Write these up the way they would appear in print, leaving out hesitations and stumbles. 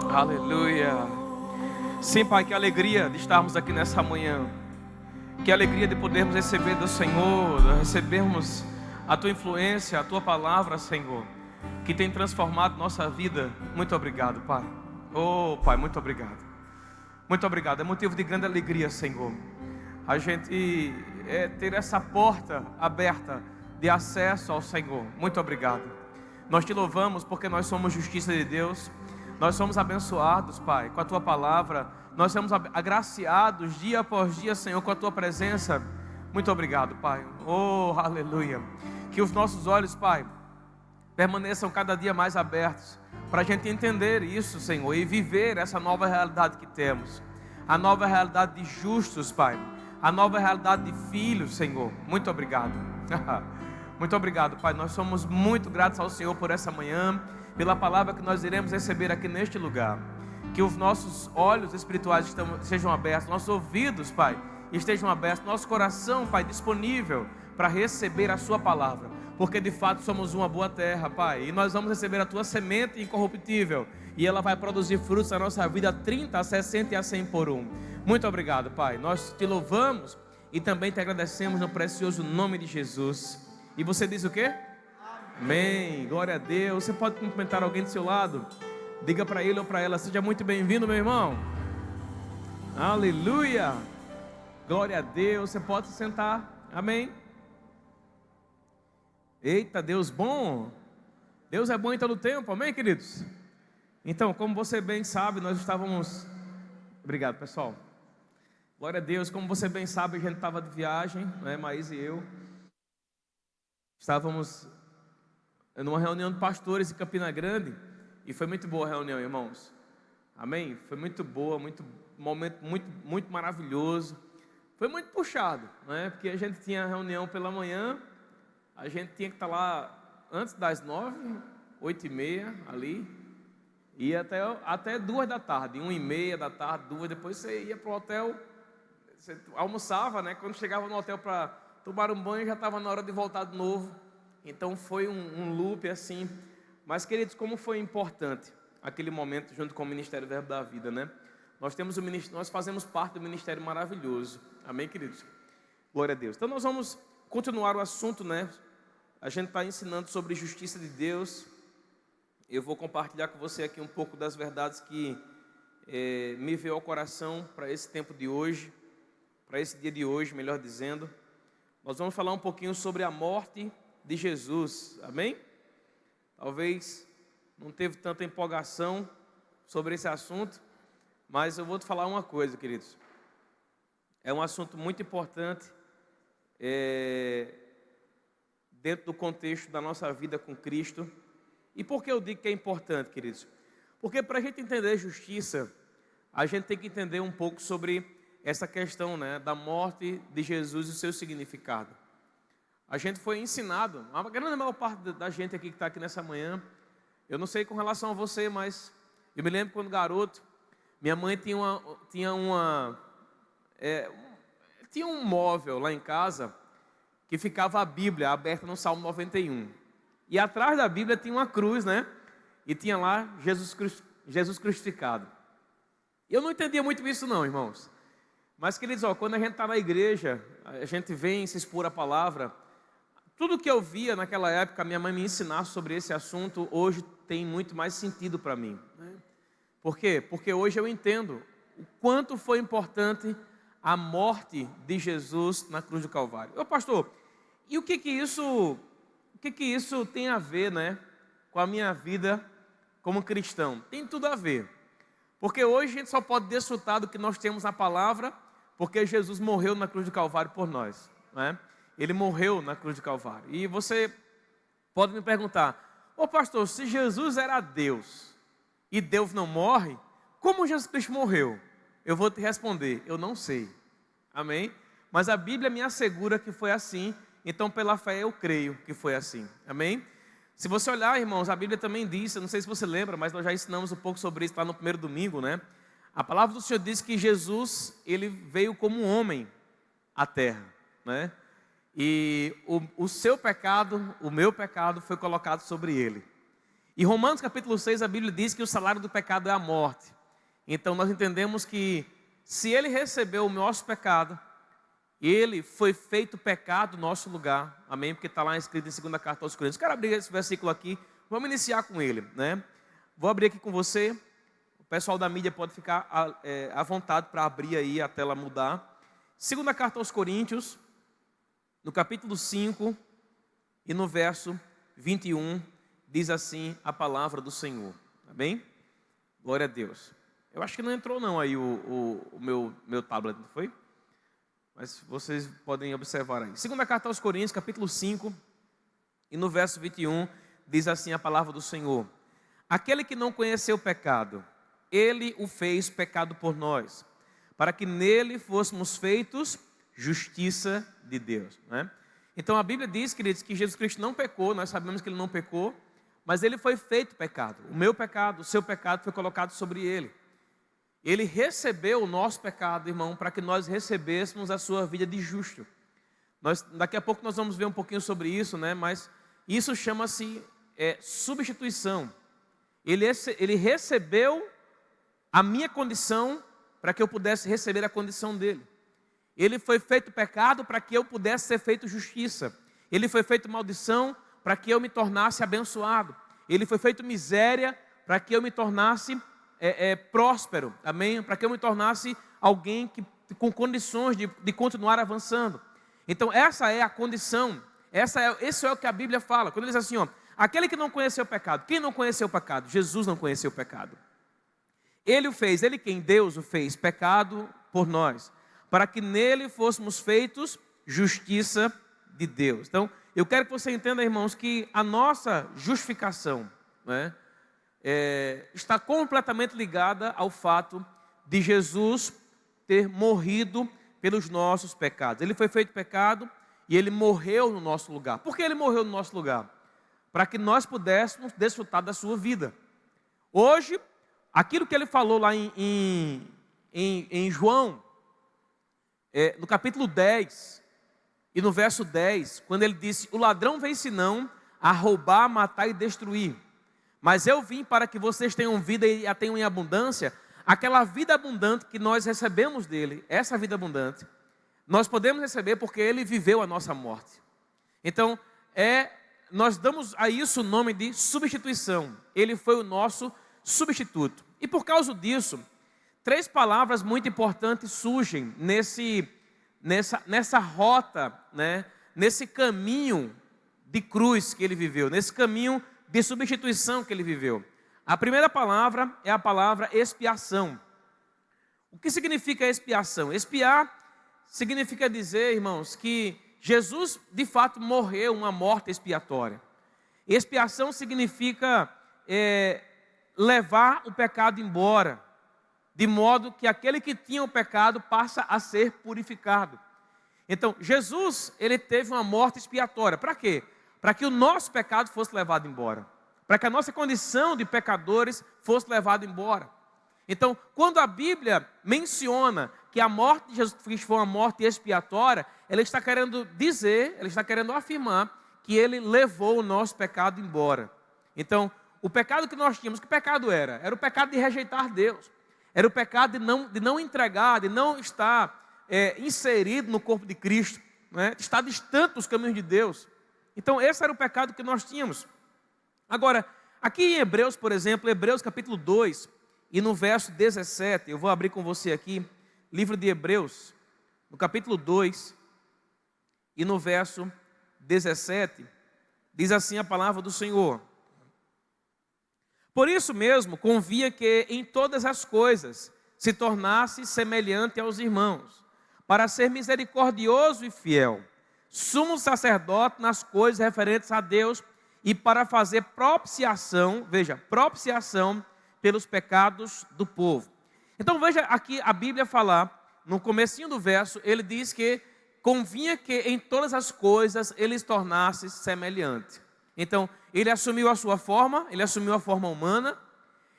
Aleluia. Sim, Pai, que alegria de estarmos aqui nessa manhã. Que alegria de podermos receber do Senhor, de recebermos a Tua influência, a Tua palavra, Senhor, que tem transformado nossa vida. Muito obrigado, Pai. Oh, Pai, muito obrigado. Muito obrigado. É motivo de grande alegria, Senhor, a gente ter essa porta aberta de acesso ao Senhor. Muito obrigado. Nós te louvamos porque nós somos justiça de Deus. Nós somos abençoados, Pai, com a Tua palavra. Nós somos agraciados dia após dia, Senhor, com a Tua presença. Muito obrigado, Pai. Oh, aleluia. Que os nossos olhos, Pai, permaneçam cada dia mais abertos, para a gente entender isso, Senhor, e viver essa nova realidade que temos. A nova realidade de justos, Pai. A nova realidade de filhos, Senhor. Muito obrigado. Muito obrigado, Pai. Nós somos muito gratos ao Senhor por essa manhã, pela palavra que nós iremos receber aqui neste lugar. Que os nossos olhos espirituais sejam abertos, nossos ouvidos, Pai, estejam abertos, nosso coração, Pai, disponível para receber a Sua palavra, porque de fato somos uma boa terra, Pai, e nós vamos receber a Tua semente incorruptível, e ela vai produzir frutos na nossa vida, 30, a 60 e a 100 por um. Muito obrigado, Pai. Nós te louvamos e também te agradecemos no precioso nome de Jesus. E você diz o quê? Amém. Glória a Deus. Você pode cumprimentar alguém do seu lado? Diga para ele ou para ela: seja muito bem-vindo, meu irmão. Aleluia. Glória a Deus. Você pode se sentar. Amém. Eita, Deus bom. Deus é bom em todo o tempo. Amém, queridos? Então, como você bem sabe, nós estávamos... Obrigado, pessoal. Glória a Deus. Como você bem sabe, a gente estava de viagem, né? Maís e eu estávamos numa reunião de pastores em Campina Grande, e foi muito boa a reunião, irmãos. Amém? Foi muito boa, momento muito maravilhoso. Foi muito puxado, né? Porque a gente tinha reunião pela manhã, a gente tinha que estar lá antes das 9, 8h30 ali, e até 2 da tarde, 1h30 da tarde, 2, depois você ia para o hotel, você almoçava, né? Quando chegava no hotel para tomar um banho, já estava na hora de voltar de novo. Então foi um loop assim. Mas, queridos, como foi importante aquele momento junto com o Ministério Verbo da Vida, né? Nós fazemos parte do ministério maravilhoso. Amém, queridos? Glória a Deus. Então nós vamos continuar o assunto, né? A gente está ensinando sobre justiça de Deus. Eu vou compartilhar com você aqui um pouco das verdades que me veio ao coração para esse tempo de hoje, para esse dia de hoje, melhor dizendo. Nós vamos falar um pouquinho sobre a morte de Jesus, amém? Talvez não teve tanta empolgação sobre esse assunto, mas eu vou te falar uma coisa, queridos. É um assunto muito importante dentro do contexto da nossa vida com Cristo. E por que eu digo que é importante, queridos? Porque para a gente entender justiça, a gente tem que entender um pouco sobre essa questão, né, da morte de Jesus e o seu significado. A gente foi ensinado, a grande maior parte da gente aqui que está aqui nessa manhã, eu não sei com relação a você, mas eu me lembro quando garoto, minha mãe tinha um móvel lá em casa, que ficava a Bíblia aberta no Salmo 91. E atrás da Bíblia tinha uma cruz, né? E tinha lá Jesus crucificado. Eu não entendia muito isso não, irmãos. Mas, queridos, quando a gente está na igreja, a gente vem se expor a palavra. Tudo que eu via naquela época, minha mãe me ensinar sobre esse assunto, hoje tem muito mais sentido para mim. Por quê? Porque hoje eu entendo o quanto foi importante a morte de Jesus na cruz do Calvário. Ô pastor, e o que isso tem a ver, né, com a minha vida como cristão? Tem tudo a ver. Porque hoje a gente só pode desfrutar do que nós temos na palavra, porque Jesus morreu na cruz do Calvário por nós, né? Ele morreu na cruz do Calvário. E você pode me perguntar: ô pastor, se Jesus era Deus e Deus não morre, como Jesus Cristo morreu? Eu vou te responder: eu não sei. Amém? Mas a Bíblia me assegura que foi assim. Então pela fé eu creio que foi assim. Amém? Se você olhar, irmãos, a Bíblia também diz, eu não sei se você lembra, mas nós já ensinamos um pouco sobre isso lá no primeiro domingo, né? A palavra do Senhor diz que Jesus, ele veio como um homem à terra, né? E o seu pecado, o meu pecado foi colocado sobre ele. Em Romanos capítulo 6, a Bíblia diz que o salário do pecado é a morte. Então nós entendemos que se ele recebeu o nosso pecado, ele foi feito pecado no nosso lugar. Amém? Porque está lá escrito em 2ª carta aos Coríntios. Quero abrir esse versículo aqui. Vamos iniciar com ele, né? Vou abrir aqui com você. O pessoal da mídia pode ficar à vontade para abrir aí, a tela mudar. 2ª carta aos Coríntios, no capítulo 5 e no verso 21, diz assim a palavra do Senhor. Amém? Glória a Deus. Eu acho que não entrou não aí o meu tablet, não foi? Mas vocês podem observar aí. 2ª carta aos Coríntios, capítulo 5, e no verso 21, diz assim a palavra do Senhor. Aquele que não conheceu o pecado, ele o fez pecado por nós, para que nele fôssemos feitos justiça de Deus, né? Então a Bíblia diz, queridos, que Jesus Cristo não pecou, nós sabemos que ele não pecou, mas ele foi feito pecado. O meu pecado, o seu pecado foi colocado sobre ele. Ele recebeu o nosso pecado, irmão, para que nós recebêssemos a sua vida de justo. Daqui a pouco nós vamos ver um pouquinho sobre isso, né? Mas isso chama-se substituição. Ele recebeu a minha condição para que eu pudesse receber a condição dele. Ele foi feito pecado para que eu pudesse ser feito justiça. Ele foi feito maldição para que eu me tornasse abençoado. Ele foi feito miséria para que eu me tornasse próspero, amém? Para que eu me tornasse alguém com condições de continuar avançando. Então essa é a condição, esse é o que a Bíblia fala, quando ele diz assim, ó, aquele que não conheceu o pecado. Quem não conheceu o pecado? Jesus não conheceu o pecado. Ele o fez, ele quem? Deus o fez pecado por nós, para que nele fôssemos feitos justiça de Deus. Então eu quero que você entenda, irmãos, que a nossa justificação, né, está completamente ligada ao fato de Jesus ter morrido pelos nossos pecados. Ele foi feito pecado e ele morreu no nosso lugar. Por que ele morreu no nosso lugar? Para que nós pudéssemos desfrutar da sua vida. Hoje, aquilo que ele falou lá em João, no capítulo 10 e no verso 10, quando ele disse, o ladrão vem senão a roubar, matar e destruir. Mas eu vim para que vocês tenham vida e a tenham em abundância. Aquela vida abundante que nós recebemos dele, essa vida abundante, nós podemos receber porque ele viveu a nossa morte. Então, nós damos a isso o nome de substituição. Ele foi o nosso substituto. E por causa disso, 3 palavras muito importantes surgem nessa rota, né, nesse caminho de cruz que ele viveu, nesse caminho de substituição que ele viveu. A primeira palavra é a palavra expiação. O que significa expiação? Expiar significa dizer, irmãos, que Jesus de fato morreu uma morte expiatória. Expiação significa levar o pecado embora, de modo que aquele que tinha o pecado passa a ser purificado. Então, Jesus, ele teve uma morte expiatória. Para quê? Para que o nosso pecado fosse levado embora. Para que a nossa condição de pecadores fosse levada embora. Então, quando a Bíblia menciona que a morte de Jesus Cristo foi uma morte expiatória, ela está querendo dizer, ela está querendo afirmar que ele levou o nosso pecado embora. Então, o pecado que nós tínhamos, que pecado era? Era o pecado de rejeitar Deus. Era o pecado de não entregar, de não estar inserido no corpo de Cristo, né? De estar distante dos caminhos de Deus. Então esse era o pecado que nós tínhamos. Agora, aqui em Hebreus, por exemplo, Hebreus capítulo 2, e no verso 17, eu vou abrir com você aqui, livro de Hebreus, no capítulo 2, e no verso 17, diz assim a palavra do Senhor. Por isso mesmo, convia que em todas as coisas se tornasse semelhante aos irmãos, para ser misericordioso e fiel, sumo sacerdote nas coisas referentes a Deus e para fazer propiciação, veja, propiciação pelos pecados do povo. Então veja aqui a Bíblia falar, no comecinho do verso, ele diz que convinha que em todas as coisas ele se tornasse semelhante. Então, ele assumiu a sua forma, ele assumiu a forma humana,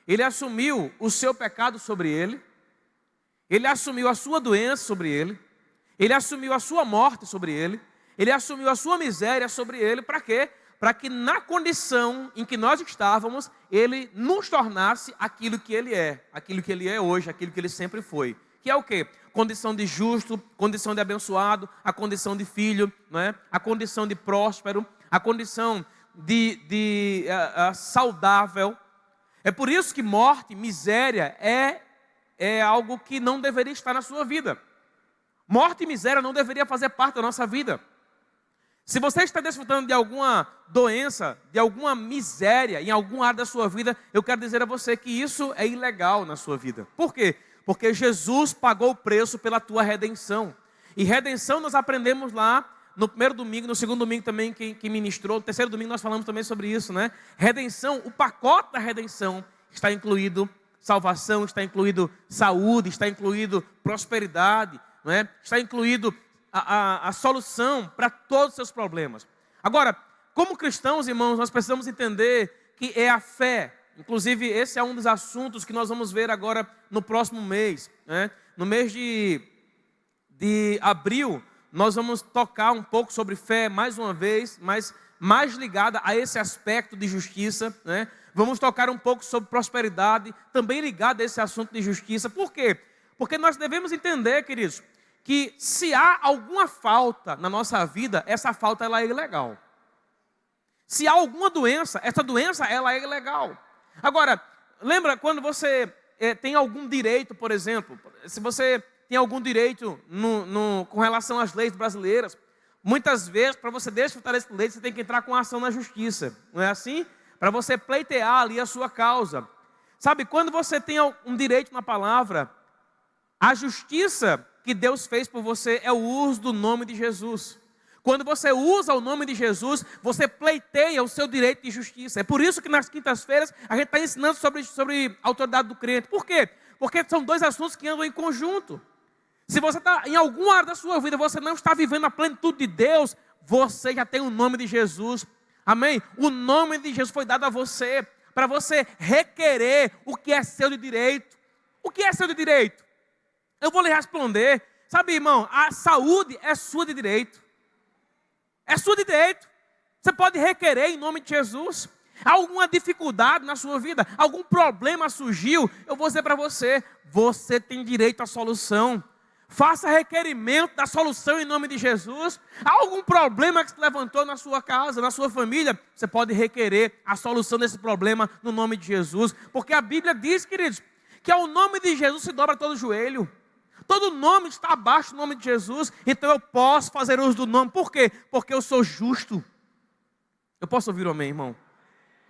ele assumiu o seu pecado sobre ele assumiu a sua doença sobre ele assumiu a sua morte sobre ele assumiu a sua miséria sobre ele, para quê? Para que na condição em que nós estávamos, Ele nos tornasse aquilo que Ele é. Aquilo que Ele é hoje, aquilo que Ele sempre foi. Que é o quê? Condição de justo, condição de abençoado, a condição de filho, não é? A condição de próspero, a condição de saudável. É por isso que morte, miséria, é algo que não deveria estar na sua vida. Morte e miséria não deveria fazer parte da nossa vida. Se você está desfrutando de alguma doença, de alguma miséria em alguma área da sua vida, eu quero dizer a você que isso é ilegal na sua vida. Por quê? Porque Jesus pagou o preço pela tua redenção. E redenção nós aprendemos lá no primeiro domingo, no segundo domingo também que ministrou, no terceiro domingo nós falamos também sobre isso, né? Redenção, o pacote da redenção está incluído salvação, está incluído saúde, está incluído prosperidade, não é? Está incluído a solução para todos os seus problemas. Agora, como cristãos, irmãos, nós precisamos entender que é a fé. Inclusive, esse é um dos assuntos que nós vamos ver agora no próximo mês, né? No mês de abril, nós vamos tocar um pouco sobre fé mais uma vez, mas mais ligada a esse aspecto de justiça, né? Vamos tocar um pouco sobre prosperidade, também ligado a esse assunto de justiça. Por quê? Porque nós devemos entender, queridos, que se há alguma falta na nossa vida, essa falta ela é ilegal. Se há alguma doença, essa doença ela é ilegal. Agora, lembra quando você tem algum direito, por exemplo, se você tem algum direito com relação às leis brasileiras, muitas vezes, para você desfrutar desse direito, você tem que entrar com ação na justiça, não é assim? Para você pleitear ali a sua causa. Sabe, quando você tem um direito na palavra, a justiça que Deus fez por você é o uso do nome de Jesus. Quando você usa o nome de Jesus, você pleiteia o seu direito de justiça. É por isso que nas quintas-feiras a gente está ensinando sobre a autoridade do crente. Por quê? Porque são dois assuntos que andam em conjunto. Se você está em alguma área da sua vida, você não está vivendo a plenitude de Deus, você já tem o nome de Jesus. Amém? O nome de Jesus foi dado a você, para você requerer o que é seu de direito. O que é seu de direito? Eu vou lhe responder. Sabe, irmão, a saúde é sua de direito. É sua de direito. Você pode requerer em nome de Jesus. Alguma dificuldade na sua vida, algum problema surgiu, eu vou dizer para você, você tem direito à solução. Faça requerimento da solução em nome de Jesus. Há algum problema que se levantou na sua casa, na sua família, você pode requerer a solução desse problema no nome de Jesus. Porque a Bíblia diz, queridos, que ao nome de Jesus se dobra todo joelho. Todo nome está abaixo do nome de Jesus. Então eu posso fazer uso do nome. Por quê? Porque eu sou justo. Eu posso ouvir o amém, irmão?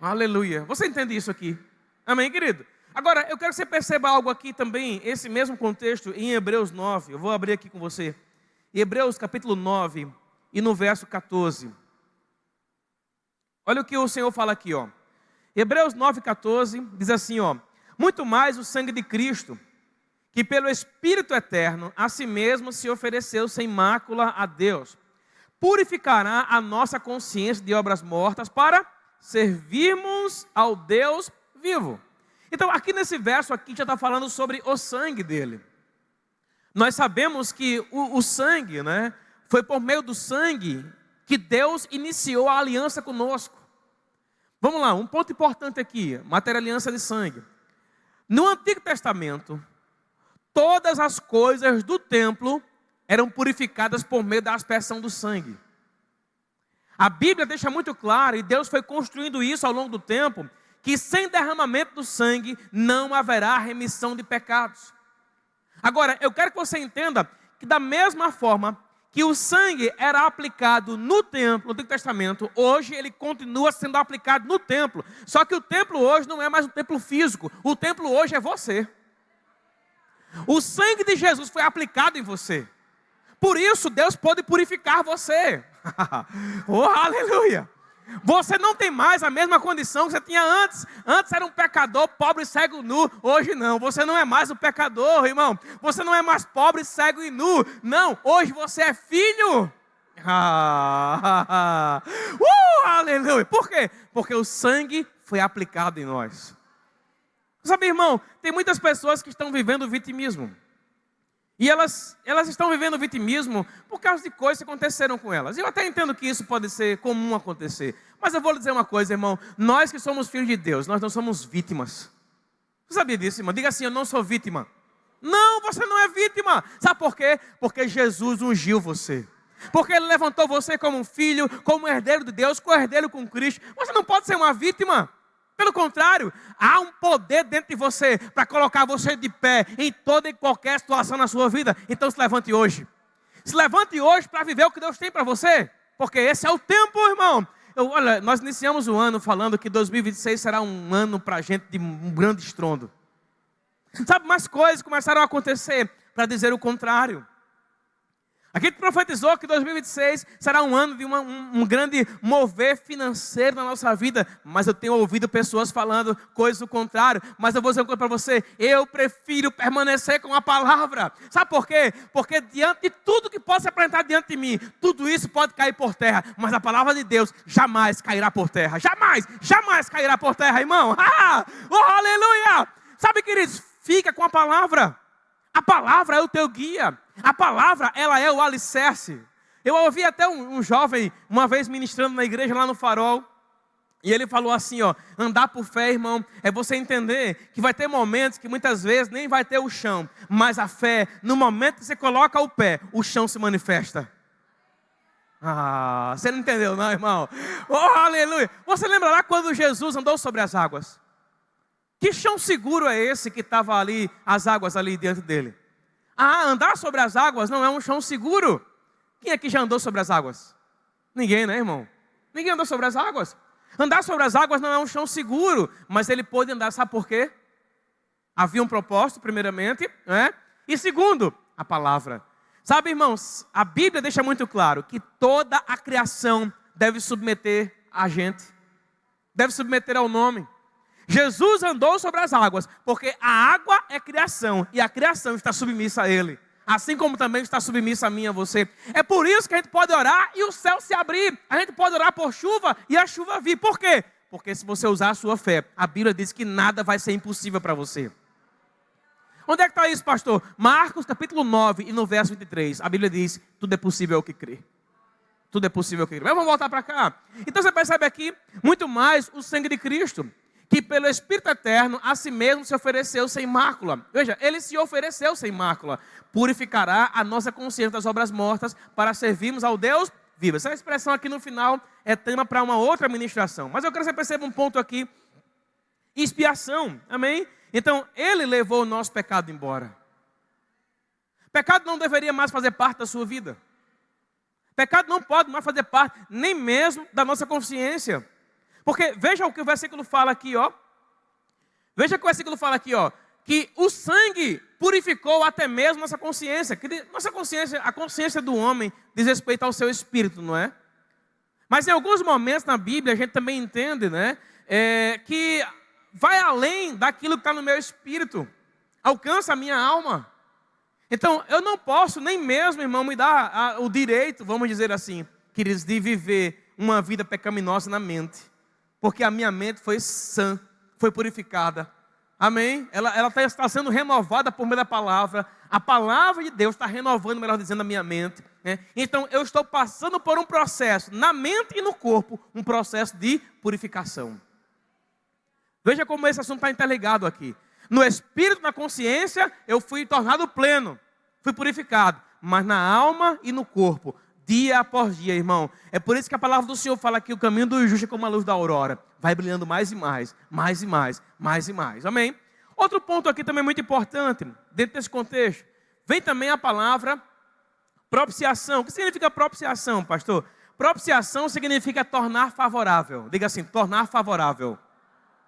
Aleluia. Você entende isso aqui? Amém, querido? Agora, eu quero que você perceba algo aqui também, esse mesmo contexto, em Hebreus 9. Eu vou abrir aqui com você. Hebreus capítulo 9 e no verso 14. Olha o que o Senhor fala aqui, ó. Hebreus 9, 14 diz assim, ó. Muito mais o sangue de Cristo, que pelo Espírito eterno a si mesmo se ofereceu sem mácula a Deus, purificará a nossa consciência de obras mortas para servirmos ao Deus vivo. Então aqui nesse verso aqui já está falando sobre o sangue dele. Nós sabemos que o sangue, né, foi por meio do sangue que Deus iniciou a aliança conosco. Vamos lá, um ponto importante aqui, matéria aliança de sangue. No Antigo Testamento, todas as coisas do templo eram purificadas por meio da aspersão do sangue. A Bíblia deixa muito claro, e Deus foi construindo isso ao longo do tempo, que sem derramamento do sangue não haverá remissão de pecados. Agora, eu quero que você entenda que da mesma forma que o sangue era aplicado no templo, no Antigo Testamento, hoje ele continua sendo aplicado no templo. Só que o templo hoje não é mais um templo físico, o templo hoje é você. O sangue de Jesus foi aplicado em você. Por isso Deus pode purificar você. Oh, aleluia! Você não tem mais a mesma condição que você tinha antes. Antes era um pecador, pobre, cego, nu. Hoje não, você não é mais um pecador, irmão. Você não é mais pobre, cego e nu. Não, hoje você é filho. Aleluia! Por quê? Porque o sangue foi aplicado em nós. Sabe, irmão, tem muitas pessoas que estão vivendo o vitimismo. E elas estão vivendo o vitimismo por causa de coisas que aconteceram com elas. Eu até entendo que isso pode ser comum acontecer. Mas eu vou lhe dizer uma coisa, irmão. Nós que somos filhos de Deus, nós não somos vítimas. Você sabia disso, irmão? Diga assim, eu não sou vítima. Não, você não é vítima. Sabe por quê? Porque Jesus ungiu você. Porque Ele levantou você como um filho, como um herdeiro de Deus, co-herdeiro com Cristo. Você não pode ser uma vítima. Pelo contrário, há um poder dentro de você para colocar você de pé em toda e qualquer situação na sua vida. Então se levante hoje. Se levante hoje para viver o que Deus tem para você. Porque esse é o tempo, irmão. Olha, nós iniciamos o ano falando que 2026 será um ano para a gente de um grande estrondo. Sabe, mais coisas começaram a acontecer para dizer o contrário. A gente profetizou que 2026 será um ano de um grande mover financeiro na nossa vida. Mas eu tenho ouvido pessoas falando coisas do contrário. Mas eu vou dizer uma coisa para você. Eu prefiro permanecer com a palavra. Sabe por quê? Porque diante de tudo que pode se apresentar diante de mim, tudo isso pode cair por terra. Mas a palavra de Deus jamais cairá por terra. Jamais, jamais cairá por terra, irmão. Oh, aleluia! Sabe, queridos, fica com a palavra. A palavra é o teu guia. A palavra, ela é o alicerce. Eu ouvi até um jovem, uma vez ministrando na igreja lá no Farol. E ele falou assim, ó, andar por fé, irmão, é você entender que vai ter momentos que muitas vezes nem vai ter o chão. Mas a fé, no momento que você coloca o pé, o chão se manifesta. Você não entendeu não, irmão? Oh, aleluia! Você lembra lá quando Jesus andou sobre as águas? Que chão seguro é esse que estava ali, as águas ali diante dele? Andar sobre as águas não é um chão seguro. Quem aqui já andou sobre as águas? Ninguém, né, irmão? Ninguém andou sobre as águas. Andar sobre as águas não é um chão seguro, mas ele pôde andar, sabe por quê? Havia um propósito, primeiramente, né? E segundo, a palavra. Sabe, irmãos, a Bíblia deixa muito claro que toda a criação deve submeter a gente, deve submeter ao nome. Jesus andou sobre as águas, porque a água é criação, e a criação está submissa a Ele. Assim como também está submissa a mim e a você. É por isso que a gente pode orar e o céu se abrir. A gente pode orar por chuva e a chuva vir. Por quê? Porque se você usar a sua fé, a Bíblia diz que nada vai ser impossível para você. Onde é que está isso, pastor? Marcos capítulo 9 e no verso 23. A Bíblia diz, tudo é possível ao que crê. Tudo é possível ao que crê. Mas vamos voltar para cá. Então você percebe aqui, muito mais o sangue de Cristo, que pelo Espírito Eterno a si mesmo se ofereceu sem mácula. Veja, Ele se ofereceu sem mácula. Purificará a nossa consciência das obras mortas para servirmos ao Deus vivo. Essa expressão aqui no final é tema para uma outra ministração. Mas eu quero que você perceba um ponto aqui. Expiação, amém? Então, Ele levou o nosso pecado embora. Pecado não deveria mais fazer parte da sua vida. Pecado não pode mais fazer parte nem mesmo da nossa consciência. Porque veja o que o versículo fala aqui, ó. Veja o que o versículo fala aqui, ó. Que o sangue purificou até mesmo nossa consciência. Que nossa consciência, a consciência do homem diz respeito ao seu espírito, não é? Mas em alguns momentos na Bíblia a gente também entende, né? Que vai além daquilo que está no meu espírito. Alcança a minha alma. Então eu não posso nem mesmo, irmão, me dar o direito, vamos dizer assim, queridos, de viver uma vida pecaminosa na mente. Porque a minha mente foi sã, foi purificada. Amém? Ela está sendo renovada por meio da palavra. A palavra de Deus está renovando, melhor dizendo, a minha mente. Né? Então eu estou passando por um processo, na mente e no corpo, um processo de purificação. Veja como esse assunto está interligado aqui. No espírito, na consciência, eu fui tornado pleno, fui purificado. Mas na alma e no corpo, dia após dia, irmão. É por isso que a palavra do Senhor fala que o caminho do justo é como a luz da aurora. Vai brilhando mais e mais, mais e mais, mais e mais. Amém? Outro ponto aqui também muito importante, dentro desse contexto. Vem também a palavra propiciação. O que significa propiciação, pastor? Propiciação significa tornar favorável. Diga assim, tornar favorável.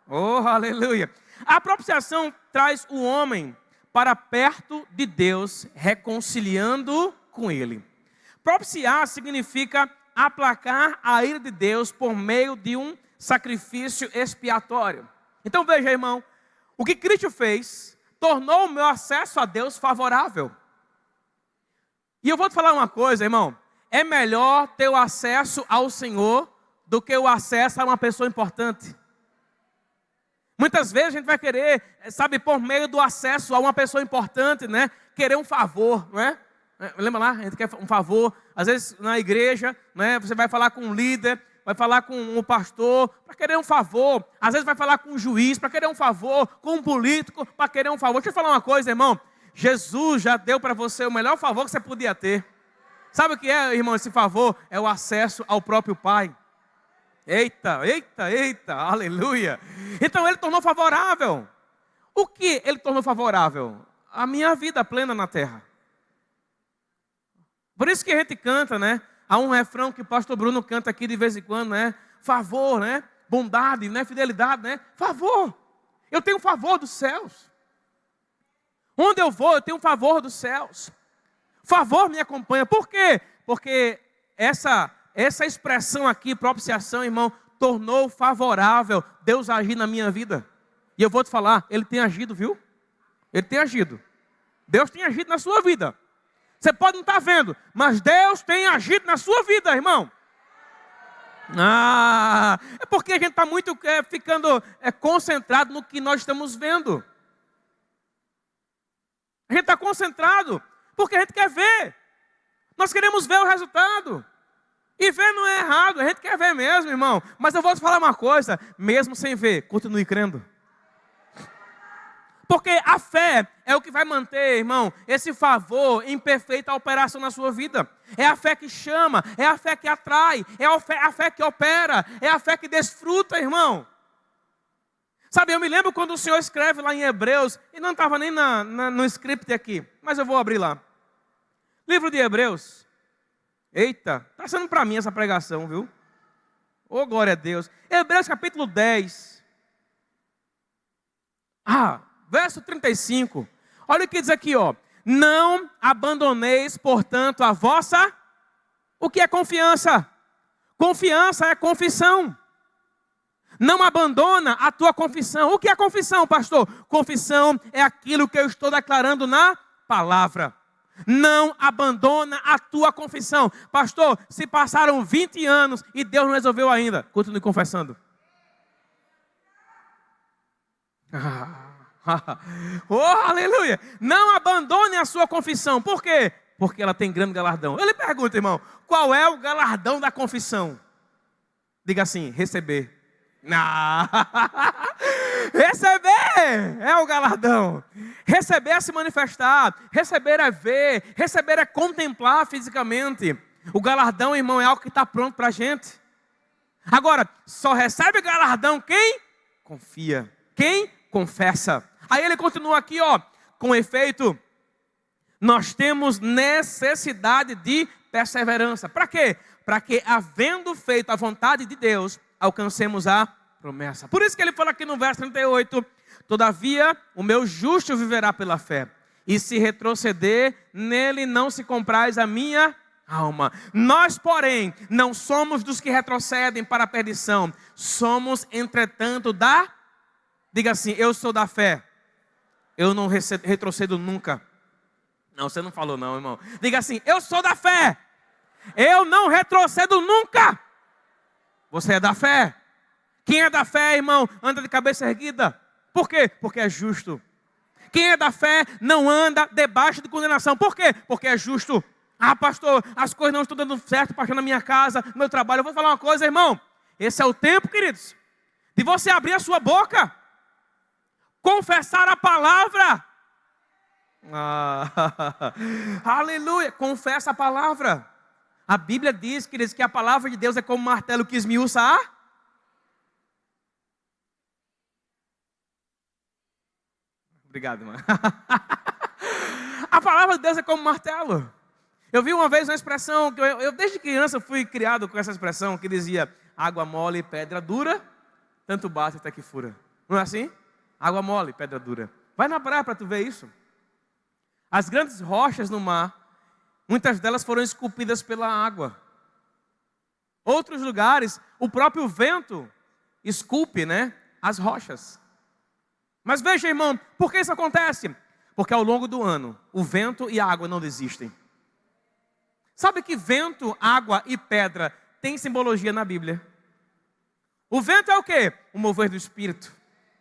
Oh, aleluia. A propiciação traz o homem para perto de Deus, reconciliando com Ele. Propiciar significa aplacar a ira de Deus por meio de um sacrifício expiatório. Então veja, irmão, o que Cristo fez tornou o meu acesso a Deus favorável. E eu vou te falar uma coisa, irmão. É melhor ter o acesso ao Senhor do que o acesso a uma pessoa importante. Muitas vezes a gente vai querer, sabe, por meio do acesso a uma pessoa importante, né? querer um favor, não é? Lembra lá? A gente quer um favor. Às vezes na igreja, né, você vai falar com um líder, vai falar com um pastor para querer um favor. Às vezes vai falar com um juiz para querer um favor, com um político para querer um favor. Deixa eu falar uma coisa, irmão. Jesus já deu para você o melhor favor que você podia ter. Sabe o que é, irmão, esse favor? É o acesso ao próprio Pai. Eita, aleluia. Então ele tornou favorável. O que ele tornou favorável? A minha vida plena na terra. Por isso que a gente canta, né? Há um refrão que o pastor Bruno canta aqui de vez em quando, né? Favor, né? Bondade, né? Fidelidade, né? Favor. Eu tenho favor dos céus. Onde eu vou, eu tenho favor dos céus. Favor me acompanha. Por quê? Porque essa expressão aqui, propiciação, irmão, tornou favorável Deus agir na minha vida. E eu vou te falar, Ele tem agido, viu? Ele tem agido. Deus tem agido na sua vida. Você pode não estar vendo, mas Deus tem agido na sua vida, irmão. É porque a gente está muito ficando concentrado no que nós estamos vendo. A gente está concentrado porque a gente quer ver. Nós queremos ver o resultado. E ver não é errado, a gente quer ver mesmo, irmão. Mas eu vou te falar uma coisa, mesmo sem ver, continue crendo. Porque a fé é o que vai manter, irmão, esse favor em perfeita operação na sua vida. É a fé que chama, é a fé que atrai, é a fé que opera, é a fé que desfruta, irmão. Sabe, eu me lembro quando o Senhor escreve lá em Hebreus, e não estava nem no script aqui, mas eu vou abrir lá. Livro de Hebreus. Eita, está sendo para mim essa pregação, viu? Oh, glória a Deus. Hebreus capítulo 10. Verso 35. Olha o que diz aqui, ó. Não abandoneis, portanto, a vossa... O que é confiança? Confiança é confissão. Não abandona a tua confissão. O que é confissão, pastor? Confissão é aquilo que eu estou declarando na palavra. Não abandona a tua confissão. Pastor, se passaram 20 anos e Deus não resolveu ainda, continue confessando. Oh, aleluia. Não abandone a sua confissão. Por quê? Porque ela tem grande galardão. Eu lhe pergunto, irmão, qual é o galardão da confissão? Diga assim, receber. Receber é o galardão. Receber é se manifestar. Receber é ver. Receber é contemplar fisicamente. O galardão, irmão, é algo que está pronto para a gente. Agora, só recebe galardão quem confia, quem confessa. Aí ele continua aqui, ó. Com efeito, nós temos necessidade de perseverança. Para quê? Para que, havendo feito a vontade de Deus, alcancemos a promessa. Por isso que ele fala aqui no verso 38, todavia o meu justo viverá pela fé, e se retroceder, nele não se compraz a minha alma. Nós, porém, não somos dos que retrocedem para a perdição, somos, entretanto, diga assim, eu sou da fé, eu não retrocedo nunca. Não, você não falou não, irmão. Diga assim, eu sou da fé, eu não retrocedo nunca. Você é da fé. Quem é da fé, irmão, anda de cabeça erguida. Por quê? Porque é justo. Quem é da fé não anda debaixo de condenação. Por quê? Porque é justo. Pastor, as coisas não estão dando certo, pastor, na minha casa, no meu trabalho. Eu vou falar uma coisa, irmão. Esse é o tempo, queridos, de você abrir a sua boca, confessar a palavra. Aleluia, confessa a palavra. A Bíblia diz, queridos, que a palavra de Deus é como um martelo que esmiuça a... Obrigado, irmão. A palavra de Deus é como um martelo. Eu vi uma vez uma expressão, que eu desde criança fui criado com essa expressão, que dizia, água mole, pedra dura, tanto bate até que fura. Não é assim? Água mole, pedra dura. Vai na praia para tu ver isso. As grandes rochas no mar, muitas delas foram esculpidas pela água. Outros lugares, o próprio vento esculpe, né, as rochas. Mas veja, irmão, por que isso acontece? Porque ao longo do ano, o vento e a água não desistem. Sabe que vento, água e pedra tem simbologia na Bíblia? O vento é o quê? O mover do Espírito.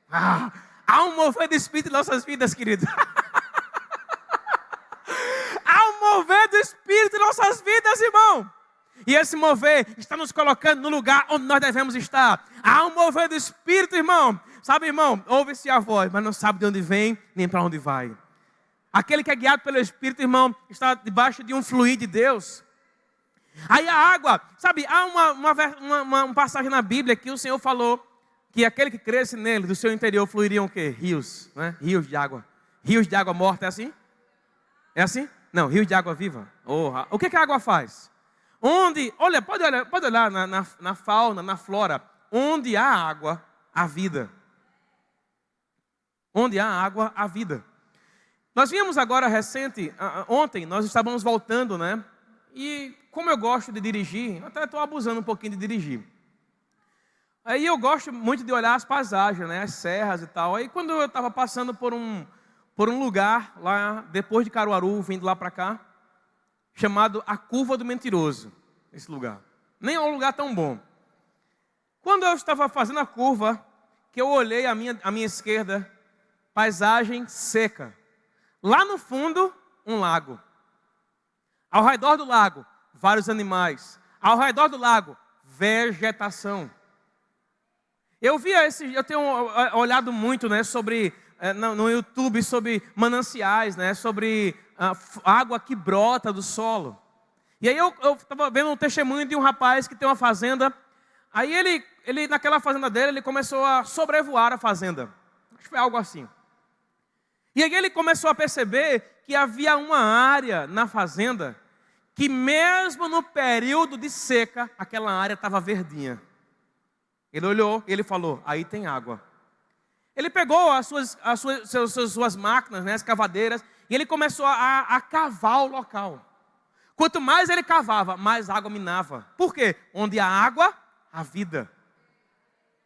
Há um mover do Espírito em nossas vidas, querido. do Espírito em nossas vidas, irmão. E esse mover está nos colocando no lugar onde nós devemos estar. Há um mover do Espírito, irmão. Sabe, irmão, ouve-se a voz, mas não sabe de onde vem, nem para onde vai. Aquele que é guiado pelo Espírito, irmão, está debaixo de um fluir de Deus. Aí a água, sabe, há uma passagem na Bíblia que o Senhor falou que aquele que cresce nele, do seu interior fluiriam o quê? Rios, né? Rios de água. Rios de água morta, é assim? É assim? Não, rios de água viva. O que a água faz? Pode olhar na fauna, na flora. Onde há água, há vida. Onde há água, há vida. Nós vimos agora ontem nós estávamos voltando, né? E como eu gosto de dirigir, até estou abusando um pouquinho de dirigir. Aí eu gosto muito de olhar as paisagens, né? As serras e tal. Aí quando eu estava passando por um lugar lá, depois de Caruaru, vindo lá para cá, chamado a Curva do Mentiroso, esse lugar. Nem é um lugar tão bom. Quando eu estava fazendo a curva, que eu olhei à minha esquerda, paisagem seca. Lá no fundo, um lago. Ao redor do lago, vários animais. Ao redor do lago, vegetação. Eu tenho olhado muito, né, no YouTube sobre mananciais, né, sobre água que brota do solo. E aí eu estava vendo um testemunho de um rapaz que tem uma fazenda. Aí ele naquela fazenda dele, ele começou a sobrevoar a fazenda. Acho que foi algo assim. E aí ele começou a perceber que havia uma área na fazenda que mesmo no período de seca, aquela área estava verdinha. Ele olhou e ele falou, aí tem água. Ele pegou as suas máquinas, né, as cavadeiras, e ele começou a cavar o local. Quanto mais ele cavava, mais água minava. Por quê? Onde há água, há vida.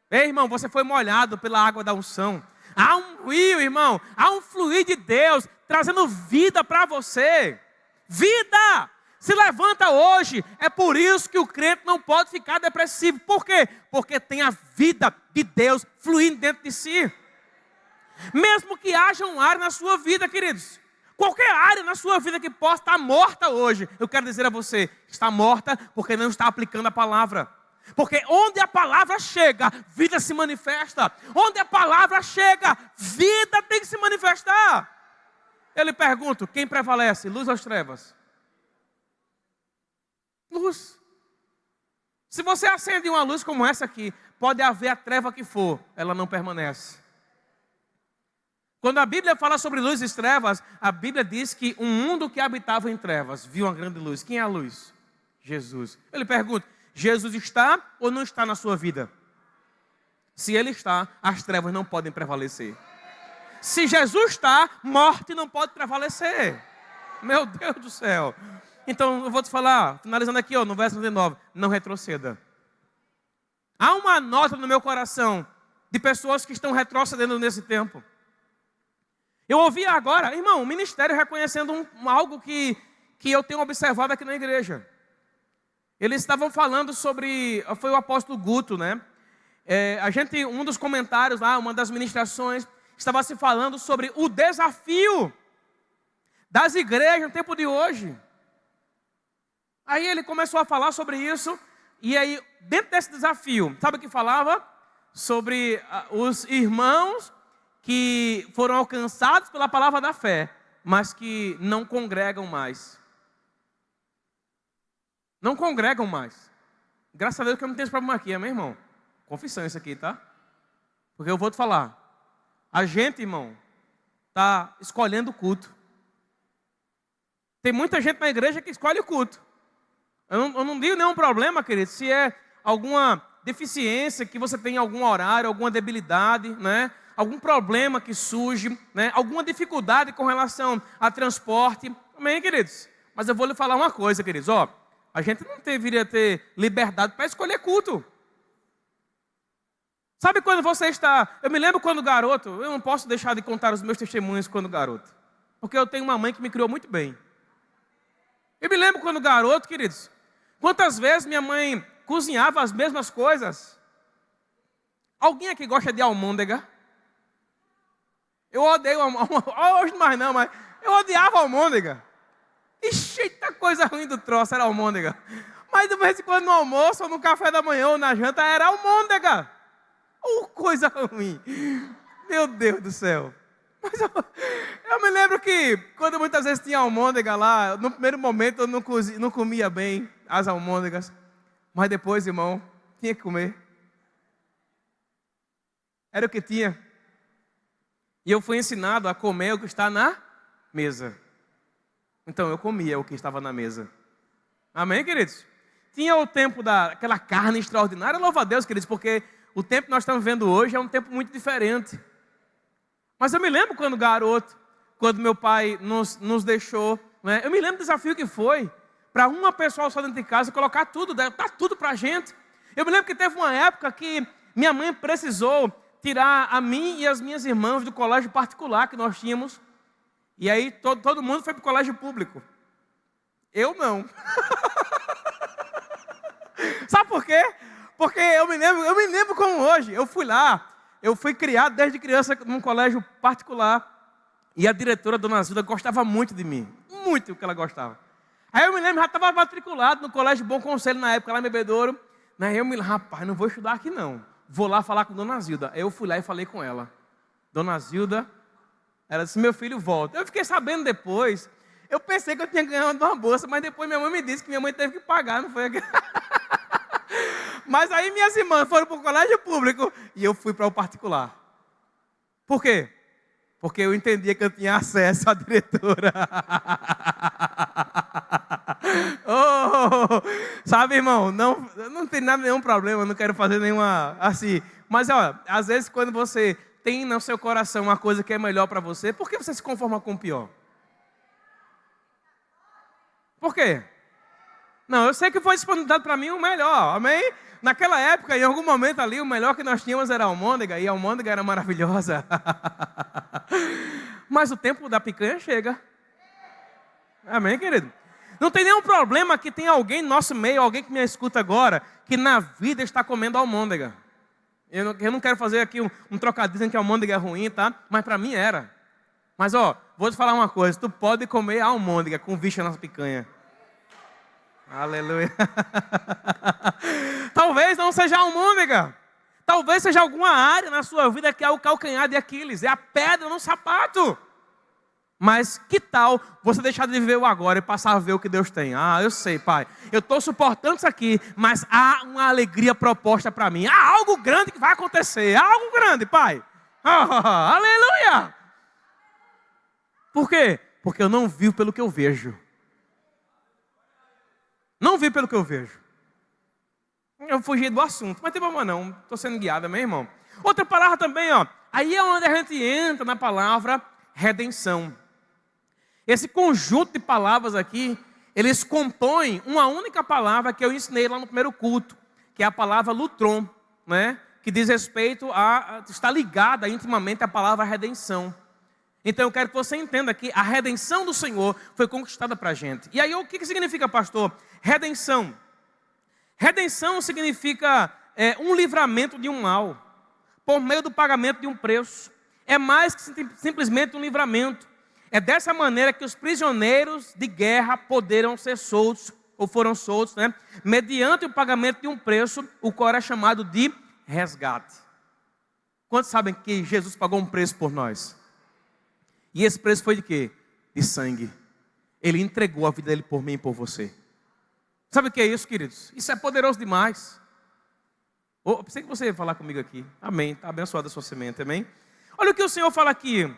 Ei, irmão, você foi molhado pela água da unção. Há um rio, irmão, há um fluir de Deus trazendo vida para você. Vida! Se levanta hoje. É por isso que o crente não pode ficar depressivo. Por quê? Porque tem a vida de Deus fluindo dentro de si. Mesmo que haja uma área na sua vida, queridos. Qualquer área na sua vida que possa estar morta hoje. Eu quero dizer a você, está morta porque não está aplicando a palavra. Porque onde a palavra chega, vida se manifesta. Onde a palavra chega, vida tem que se manifestar. Eu lhe pergunto, quem prevalece? Luz ou trevas? Luz. Se você acende uma luz como essa aqui, pode haver a treva que for, ela não permanece. Quando a Bíblia fala sobre luz e trevas, a Bíblia diz que um mundo que habitava em trevas viu uma grande luz. Quem é a luz? Jesus. Eu lhe pergunto, Jesus está ou não está na sua vida? Se Ele está, as trevas não podem prevalecer. Se Jesus está, morte não pode prevalecer. Meu Deus do céu. Então eu vou te falar, finalizando aqui, no verso 99, não retroceda. Há uma nota no meu coração de pessoas que estão retrocedendo nesse tempo. Eu ouvi agora, irmão, o ministério reconhecendo algo que eu tenho observado aqui na igreja. Eles estavam falando sobre, foi o apóstolo Guto, né? Um dos comentários lá, uma das ministrações, estava se falando sobre o desafio das igrejas no tempo de hoje. Aí ele começou a falar sobre isso, e aí, dentro desse desafio, sabe o que falava? Sobre os irmãos que foram alcançados pela palavra da fé, mas que não congregam mais. Não congregam mais. Graças a Deus que eu não tenho esse problema aqui, meu irmão? Confissão isso aqui, tá? Porque eu vou te falar. A gente, irmão, está escolhendo o culto. Tem muita gente na igreja que escolhe o culto. Eu não digo nenhum problema, querido, se é alguma deficiência, que você tem em algum horário, alguma debilidade, né? Algum problema que surge, né? Alguma dificuldade com relação a transporte. Amém, queridos? Mas eu vou lhe falar uma coisa, queridos. A gente não deveria ter liberdade para escolher culto. Sabe quando você está... Eu me lembro quando garoto, eu não posso deixar de contar os meus testemunhos quando garoto. Porque eu tenho uma mãe que me criou muito bem. Eu me lembro quando garoto, queridos, quantas vezes minha mãe cozinhava as mesmas coisas. Alguém aqui gosta de almôndega? Eu odeio almôndega. Hoje mais não, mas eu odiava almôndega. Ixi, eita coisa ruim do troço, era almôndega. Mas de vez em quando no almoço, ou no café da manhã, ou na janta, era almôndega. Coisa ruim. Meu Deus do céu. Mas eu me lembro que quando muitas vezes tinha almôndega lá, no primeiro momento eu não comia bem as almôndegas. Mas depois, irmão, tinha que comer. Era o que tinha. E eu fui ensinado a comer o que está na mesa. Então eu comia o que estava na mesa. Amém, queridos? Tinha o tempo daquela carne extraordinária. Louva a Deus, queridos, porque o tempo que nós estamos vivendo hoje é um tempo muito diferente. Mas eu me lembro quando garoto, quando meu pai nos deixou, né? Eu me lembro do desafio que foi para uma pessoa só dentro de casa colocar tudo, dar tudo para a gente. Eu me lembro que teve uma época que minha mãe precisou tirar a mim e as minhas irmãs do colégio particular que nós tínhamos. E aí todo mundo foi para o colégio público. Eu não. Sabe por quê? Porque eu me lembro como hoje. Eu fui lá, eu fui criado desde criança num colégio particular. E a diretora, Dona Zilda, gostava muito de mim. Muito que ela gostava. Aí eu me lembro, já estava matriculado no colégio Bom Conselho na época, lá em Bebedouro. Aí eu me lembro, rapaz, não vou estudar aqui não. Vou lá falar com Dona Zilda. Aí eu fui lá e falei com ela. Dona Zilda, ela disse, meu filho volta. Eu fiquei sabendo depois. Eu pensei que eu tinha ganhado uma bolsa, mas depois minha mãe me disse que minha mãe teve que pagar, não foi? Mas aí minhas irmãs foram para o colégio público e eu fui para o particular. Por quê? Porque eu entendia que eu tinha acesso à diretora. Sabe, irmão, não tem nenhum problema, não quero fazer nenhuma assim. Mas, às vezes quando você tem no seu coração uma coisa que é melhor para você, por que você se conforma com o pior? Por quê? Não, eu sei que foi disponibilizado para mim o melhor, amém? Naquela época, em algum momento ali, o melhor que nós tínhamos era a almôndega, e a almôndega era maravilhosa. Mas o tempo da picanha chega. Amém, querido? Não tem nenhum problema que tem alguém no nosso meio, alguém que me escuta agora, que na vida está comendo almôndega. Eu não quero fazer aqui um trocadilho dizendo que a almôndega é ruim, tá? Mas para mim era. Mas, vou te falar uma coisa. Tu pode comer a almôndega com vista na picanha. Aleluia. Talvez não seja a almôndega. Talvez seja alguma área na sua vida que é o calcanhar de Aquiles. É a pedra no sapato. Mas que tal você deixar de viver o agora e passar a ver o que Deus tem? Eu sei, Pai. Eu estou suportando isso aqui, mas há uma alegria proposta para mim. Há algo grande que vai acontecer. Há algo grande, Pai. Aleluia. Por quê? Porque eu não vivo pelo que eu vejo. Não vivo pelo que eu vejo. Eu fugi do assunto, mas tem problema não. Estou sendo guiado, meu irmão. Outra palavra também, Aí é onde a gente entra na palavra redenção. Esse conjunto de palavras aqui, eles compõem uma única palavra que eu ensinei lá no primeiro culto, que é a palavra lutron, né? Que diz respeito está ligada intimamente à palavra redenção. Então eu quero que você entenda que a redenção do Senhor foi conquistada para a gente. E aí o que significa, pastor? Redenção. Redenção significa um livramento de um mal, por meio do pagamento de um preço. É mais que simplesmente um livramento. É dessa maneira que os prisioneiros de guerra poderam ser soltos, ou foram soltos, né? Mediante o pagamento de um preço, o qual era chamado de resgate. Quantos sabem que Jesus pagou um preço por nós? E esse preço foi de quê? De sangue. Ele entregou a vida dele por mim e por você. Sabe o que é isso, queridos? Isso é poderoso demais. Pensei que você ia falar comigo aqui. Amém. Está abençoada a sua semente, amém? Olha o que o Senhor fala aqui.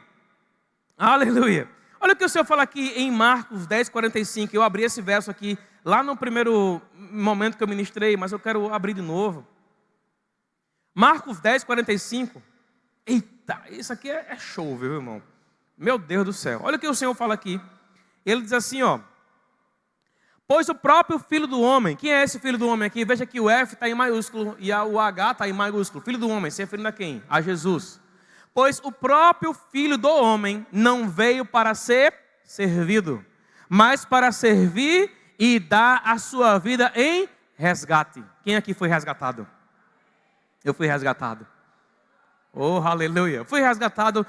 Aleluia. Olha o que o Senhor fala aqui em Marcos 10:45. Eu abri esse verso aqui lá no primeiro momento que eu ministrei, mas eu quero abrir de novo. Marcos 10:45. Eita, isso aqui é show, viu, irmão? Meu Deus do céu. Olha o que o Senhor fala aqui. Ele diz assim, pois o próprio Filho do Homem. Quem é esse Filho do Homem aqui? Veja que o F está em maiúsculo e o H está em maiúsculo. Filho do Homem, se referindo a quem? A Jesus. Pois o próprio Filho do Homem não veio para ser servido, mas para servir e dar a sua vida em resgate. Quem aqui foi resgatado? Eu fui resgatado. Oh, aleluia. Fui resgatado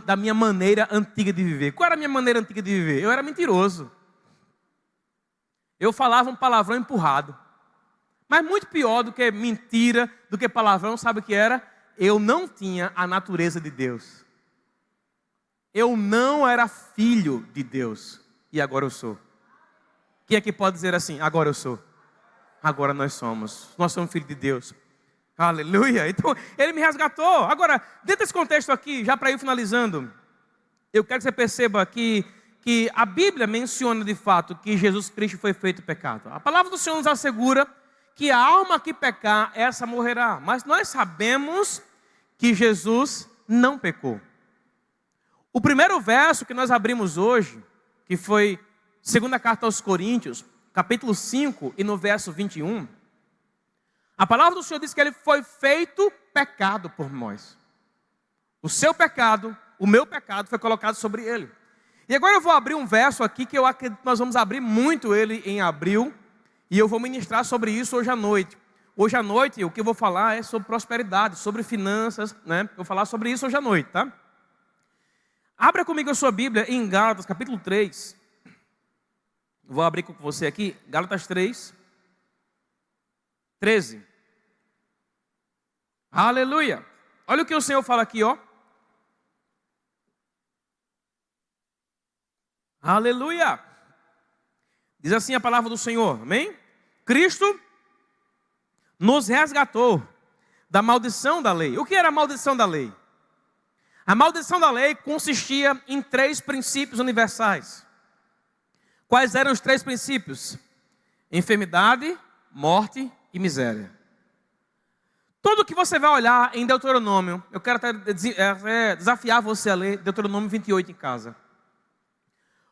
da minha maneira antiga de viver. Qual era a minha maneira antiga de viver? Eu era mentiroso. Eu falava um palavrão empurrado. Mas muito pior do que mentira, do que palavrão, sabe o que era? Eu não tinha a natureza de Deus. Eu não era filho de Deus. E agora eu sou. Quem é que pode dizer assim? Agora eu sou. Agora nós somos. Nós somos filhos de Deus. Aleluia. Então, Ele me resgatou. Agora, dentro desse contexto aqui, já para ir finalizando, eu quero que você perceba que a Bíblia menciona de fato que Jesus Cristo foi feito pecado. A palavra do Senhor nos assegura que a alma que pecar, essa morrerá. Mas nós sabemos que Jesus não pecou. O primeiro verso que nós abrimos hoje, que foi segunda carta aos Coríntios, capítulo 5 e no verso 21, a palavra do Senhor diz que Ele foi feito pecado por nós. O seu pecado, o meu pecado foi colocado sobre Ele. E agora eu vou abrir um verso aqui que eu acredito que nós vamos abrir muito ele em abril. E eu vou ministrar sobre isso hoje à noite. Hoje à noite o que eu vou falar é sobre prosperidade, sobre finanças, né? Eu vou falar sobre isso hoje à noite, tá? Abra comigo a sua Bíblia em Gálatas capítulo 3. Vou abrir com você aqui, Gálatas 3, 13. Aleluia! Olha o que o Senhor fala aqui, ó. Aleluia! Diz assim a palavra do Senhor, amém? Cristo nos resgatou da maldição da lei. O que era a maldição da lei? A maldição da lei consistia em 3 princípios universais. Quais eram os 3 princípios? Enfermidade, morte e miséria. Tudo que você vai olhar em Deuteronômio, eu quero até desafiar você a ler Deuteronômio 28 em casa.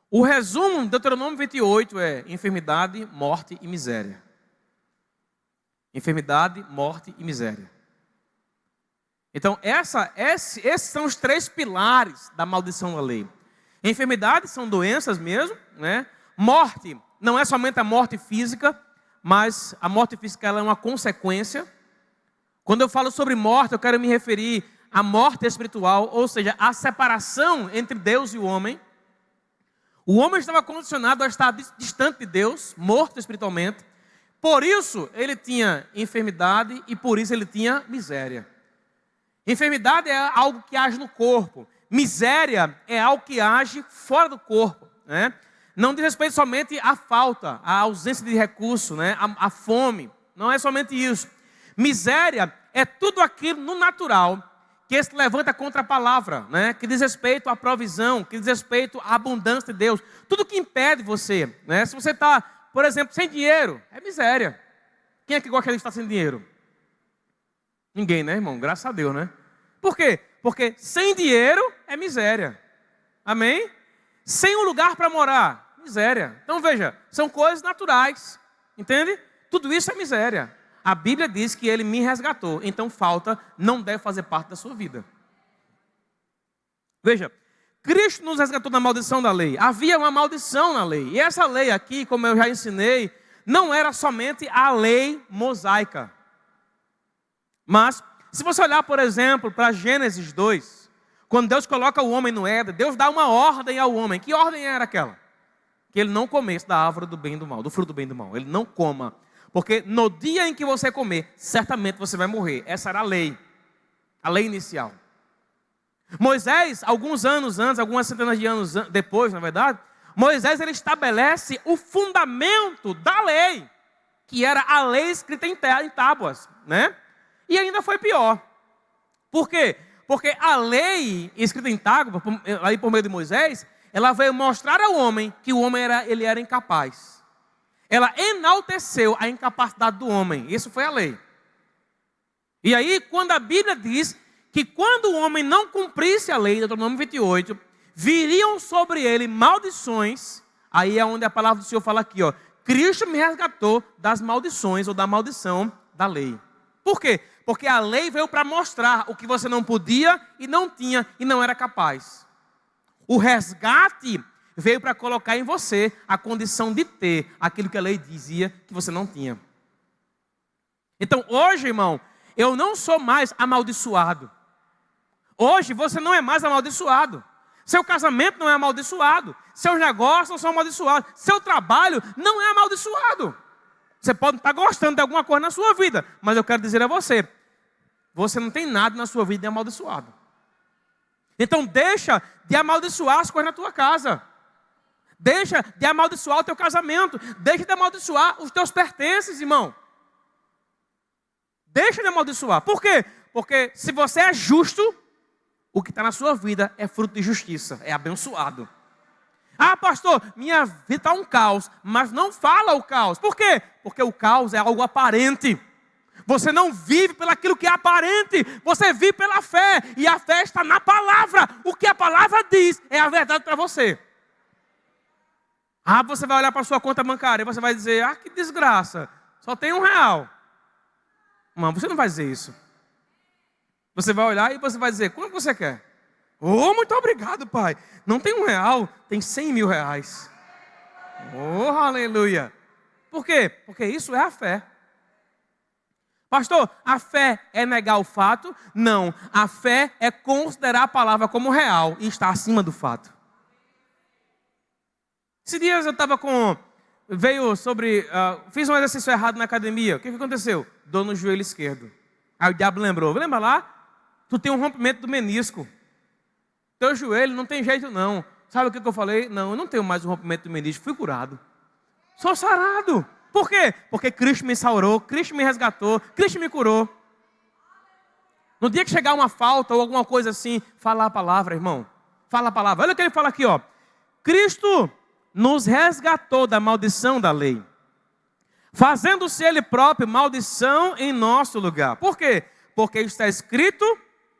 O resumo de Deuteronômio 28 é enfermidade, morte e miséria. Enfermidade, morte e miséria. Então, esses são os 3 pilares da maldição da lei. Enfermidade são doenças mesmo, né? Morte não é somente a morte física, mas a morte física ela é uma consequência. Quando eu falo sobre morte, eu quero me referir à morte espiritual, ou seja, a separação entre Deus e o homem. O homem estava condicionado a estar distante de Deus, morto espiritualmente. Por isso ele tinha enfermidade e por isso ele tinha miséria. Enfermidade é algo que age no corpo. Miséria é algo que age fora do corpo, né? Não diz respeito somente à falta, à ausência de recurso, né? À fome. Não é somente isso. Miséria é tudo aquilo no natural que se levanta contra a palavra, né? Que diz respeito à provisão, que diz respeito à abundância de Deus. Tudo que impede você, né? Se você está, por exemplo, sem dinheiro, é miséria. Quem é que gosta de estar sem dinheiro? Ninguém, né, irmão? Graças a Deus, né? Por quê? Porque sem dinheiro é miséria. Amém? Sem um lugar para morar, miséria. Então veja, são coisas naturais. Entende? Tudo isso é miséria. A Bíblia diz que Ele me resgatou. Então falta não deve fazer parte da sua vida. Veja, Cristo nos resgatou da maldição da lei. Havia uma maldição na lei. E essa lei aqui, como eu já ensinei, não era somente a lei mosaica. Mas, se você olhar, por exemplo, para Gênesis 2, quando Deus coloca o homem no Éden, Deus dá uma ordem ao homem. Que ordem era aquela? Que ele não comesse da árvore do bem e do mal, do fruto do bem e do mal. Ele não coma. Porque no dia em que você comer, certamente você vai morrer. Essa era a lei inicial. Moisés, alguns anos antes, algumas centenas de anos depois, na verdade, Moisés ele estabelece o fundamento da lei, que era a lei escrita em tábuas, né? E ainda foi pior. Por quê? Porque a lei escrita em tábuas, aí por meio de Moisés, ela veio mostrar ao homem que o homem era incapaz. Ela enalteceu a incapacidade do homem. Isso foi a lei. E aí, quando a Bíblia diz que quando o homem não cumprisse a lei, Deuteronômio 28, viriam sobre ele maldições. Aí é onde a palavra do Senhor fala aqui, ó. Cristo me resgatou das maldições ou da maldição da lei. Por quê? Porque a lei veio para mostrar o que você não podia e não tinha e não era capaz. O resgate veio para colocar em você a condição de ter aquilo que a lei dizia que você não tinha. Então hoje, irmão, eu não sou mais amaldiçoado. Hoje você não é mais amaldiçoado. Seu casamento não é amaldiçoado. Seus negócios não são amaldiçoados. Seu trabalho não é amaldiçoado. Você pode estar gostando de alguma coisa na sua vida, mas eu quero dizer a você, você não tem nada na sua vida de amaldiçoado. Então deixa de amaldiçoar as coisas na tua casa. Deixa de amaldiçoar o teu casamento. Deixa de amaldiçoar os teus pertences, irmão. Deixa de amaldiçoar. Por quê? Porque se você é justo, o que está na sua vida é fruto de justiça, é abençoado. Ah, pastor, minha vida está um caos, mas não fala o caos. Por quê? Porque o caos é algo aparente. Você não vive pelo aquilo que é aparente, você vive pela fé, e a fé está na palavra. O que a palavra diz é a verdade para você. Ah, você vai olhar para a sua conta bancária e você vai dizer, ah, que desgraça, só tem R$1. Não, você não vai dizer isso. Você vai olhar e você vai dizer, quanto você quer? Oh, muito obrigado, pai. Não tem R$1, tem 100 mil reais. Oh, aleluia. Por quê? Porque isso é a fé. Pastor, a fé é negar o fato? Não, a fé é considerar a palavra como real e estar acima do fato. Esses dias eu estava fiz um exercício errado na academia. O que aconteceu? Dor no joelho esquerdo. Aí o diabo lembrou, lembra lá? Tu tem um rompimento do menisco. Teu joelho não tem jeito não. Sabe o que eu falei? Não, eu não tenho mais um rompimento do menisco, fui curado. Sou sarado. Por quê? Porque Cristo me sarou, Cristo me resgatou, Cristo me curou. No dia que chegar uma falta ou alguma coisa assim, fala a palavra, irmão. Fala a palavra. Olha o que ele fala aqui, ó. Cristo nos resgatou da maldição da lei, fazendo-se Ele próprio maldição em nosso lugar. Por quê? Porque está escrito,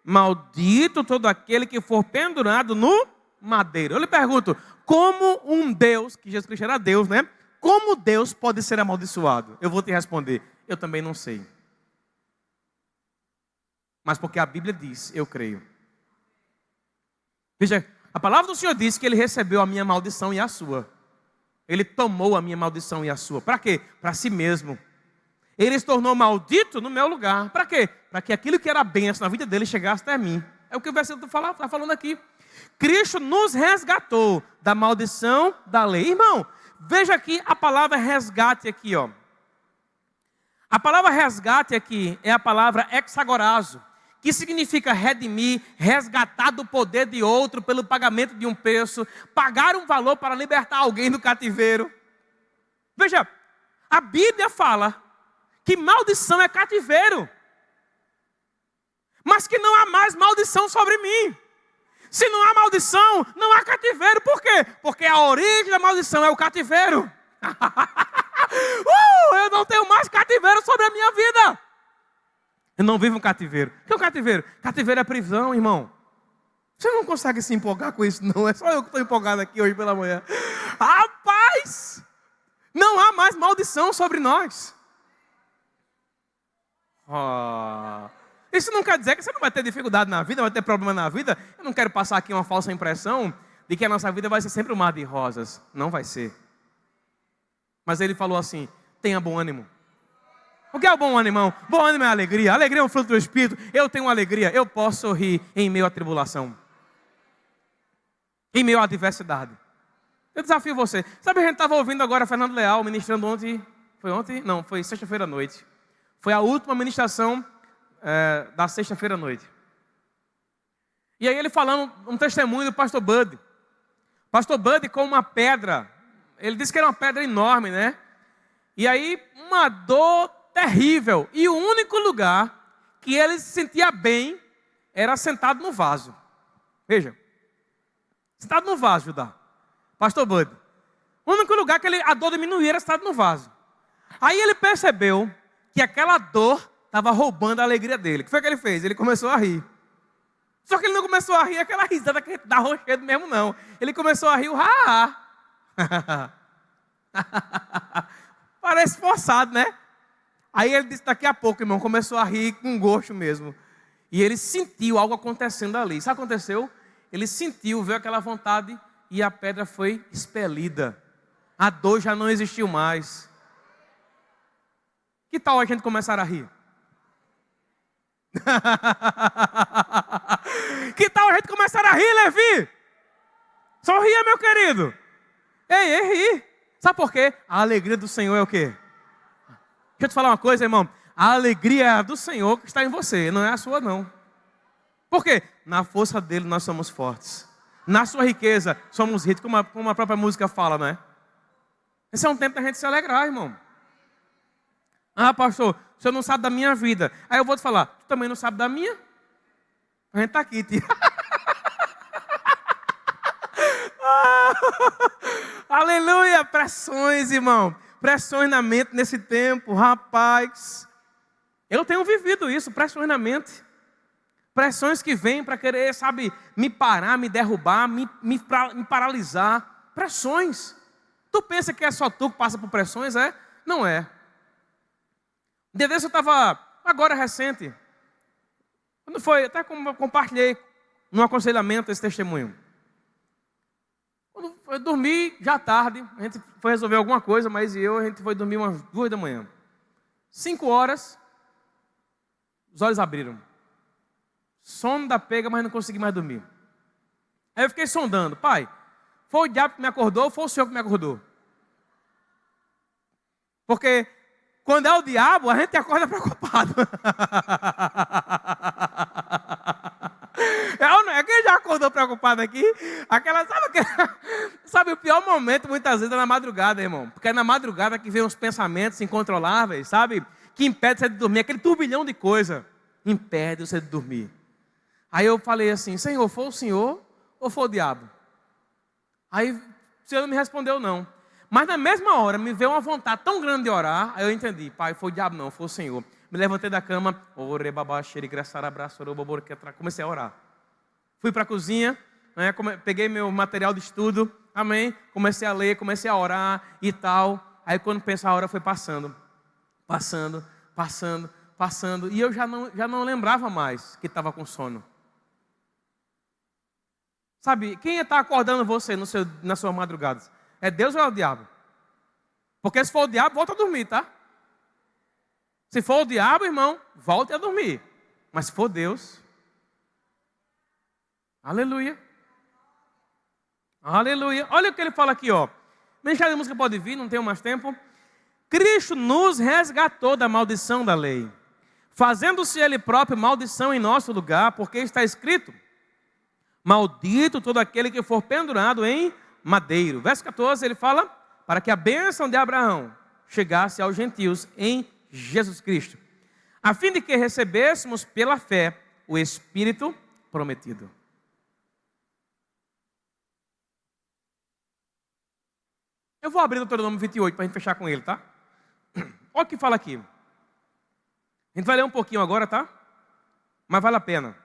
maldito todo aquele que for pendurado no madeiro. Eu lhe pergunto, como um Deus, que Jesus Cristo era Deus, né? Como Deus pode ser amaldiçoado? Eu vou te responder, eu também não sei. Mas porque a Bíblia diz, eu creio. Veja, a palavra do Senhor diz que Ele recebeu a minha maldição e a sua. Ele tomou a minha maldição e a sua. Para quê? Para si mesmo. Ele se tornou maldito no meu lugar. Para quê? Para que aquilo que era bênção na vida dele chegasse até mim. É o que o versículo está falando aqui. Cristo nos resgatou da maldição da lei. Irmão, veja aqui a palavra resgate aqui, ó. A palavra resgate aqui é a palavra exagorazo, que significa redimir, resgatar do poder de outro pelo pagamento de um preço, pagar um valor para libertar alguém do cativeiro. Veja, a Bíblia fala que maldição é cativeiro, mas que não há mais maldição sobre mim. Se não há maldição, não há cativeiro. Por quê? Porque a origem da maldição é o cativeiro. Eu não tenho mais cativeiro sobre a minha vida. Eu não vivo um cativeiro. O que é um cativeiro? Cativeiro é prisão, irmão. Você não consegue se empolgar com isso, não. É só eu que estou empolgado aqui hoje pela manhã. Rapaz, não há mais maldição sobre nós. Isso não quer dizer que você não vai ter dificuldade na vida, vai ter problema na vida. Eu não quero passar aqui uma falsa impressão de que a nossa vida vai ser sempre um mar de rosas. Não vai ser. Mas ele falou assim, tenha bom ânimo. O que é o bom ânimo, irmão? Bom ânimo é alegria. Alegria é um fruto do Espírito. Eu tenho alegria. Eu posso sorrir em meio à tribulação. Em meio à adversidade. Eu desafio você. Sabe, a gente estava ouvindo agora Fernando Leal ministrando ontem. Foi ontem? Não, foi sexta-feira à noite. Foi a última ministração da sexta-feira à noite. E aí ele falando um testemunho do pastor Bud. Pastor Bud com uma pedra. Ele disse que era uma pedra enorme, né? E aí uma dor terrível. E o único lugar que ele se sentia bem era sentado no vaso. Veja. Sentado no vaso, Judá. Pastor Bud. O único lugar que a dor diminuía era sentado no vaso. Aí ele percebeu que aquela dor estava roubando a alegria dele. O que foi que ele fez? Ele começou a rir. Só que ele não começou a rir aquela risada que dá rochedo mesmo, não. Ele começou a rir o ha-ha. Parece forçado, né? Aí ele disse, daqui a pouco, irmão, começou a rir com gosto mesmo. E ele sentiu algo acontecendo ali. Sabe o que aconteceu? Ele sentiu, viu aquela vontade e a pedra foi expelida. A dor já não existiu mais. Que tal a gente começar a rir? Que tal a gente começar a rir, Levi? Sorria, meu querido. Ei, ri. Sabe por quê? A alegria do Senhor é o quê? Deixa eu te falar uma coisa, irmão. A alegria é do Senhor que está em você, não é a sua, não. Por quê? Na força dele nós somos fortes. Na sua riqueza somos ricos, como a própria música fala, não é? Esse é um tempo da gente se alegrar, irmão. Ah, pastor, o senhor não sabe da minha vida. Aí eu vou te falar, tu também não sabe da minha? A gente está aqui, tio. Aleluia, pressões, irmão. Pressões na mente nesse tempo, rapaz. Eu tenho vivido isso, pressões na mente. Pressões que vêm para querer, sabe, me parar, me derrubar, me paralisar. Pressões. Tu pensa que é só tu que passa por pressões, é? Não é. Um dia desse eu estava, agora recente, quando foi, até compartilhei no aconselhamento esse testemunho. Quando eu dormi já tarde, a gente foi resolver alguma coisa, mas a gente foi dormir umas 2 da manhã. 5 horas, os olhos abriram. Sono da pega, mas não consegui mais dormir. Aí eu fiquei sondando, pai, foi o diabo que me acordou ou foi o Senhor que me acordou? Porque quando é o diabo, a gente acorda preocupado. É quem já acordou preocupado aqui? Sabe o pior momento muitas vezes é na madrugada, irmão. Porque é na madrugada que vem uns pensamentos incontroláveis, sabe? Que impede você de dormir, aquele turbilhão de coisa. Impede você de dormir. Aí eu falei assim, Senhor, foi o Senhor ou foi o diabo? Aí o Senhor não me respondeu não. Mas na mesma hora me veio uma vontade tão grande de orar, aí eu entendi, pai, foi o diabo não, foi o Senhor. Me levantei da cama, comecei a orar. Fui para a cozinha, né, peguei meu material de estudo, amém? Comecei a ler, comecei a orar e tal. Aí quando penso a hora foi passando. E eu já não lembrava mais que estava com sono. Sabe, quem está acordando você nas suas madrugadas? É Deus ou é o diabo? Porque se for o diabo, volta a dormir, tá? Se for o diabo, irmão, volte a dormir. Mas se for Deus, aleluia. Aleluia. Olha o que ele fala aqui, ó. Mensagem de música pode vir, não tenho mais tempo. Cristo nos resgatou da maldição da lei, fazendo-se Ele próprio maldição em nosso lugar, porque está escrito, maldito todo aquele que for pendurado em madeiro. Verso 14, ele fala, para que a bênção de Abraão chegasse aos gentios em Jesus Cristo, a fim de que recebêssemos pela fé o Espírito prometido. Eu vou abrir Deuteronômio 28 para a gente fechar com ele, tá? Olha o que fala aqui. A gente vai ler um pouquinho agora, tá? Mas vale a pena.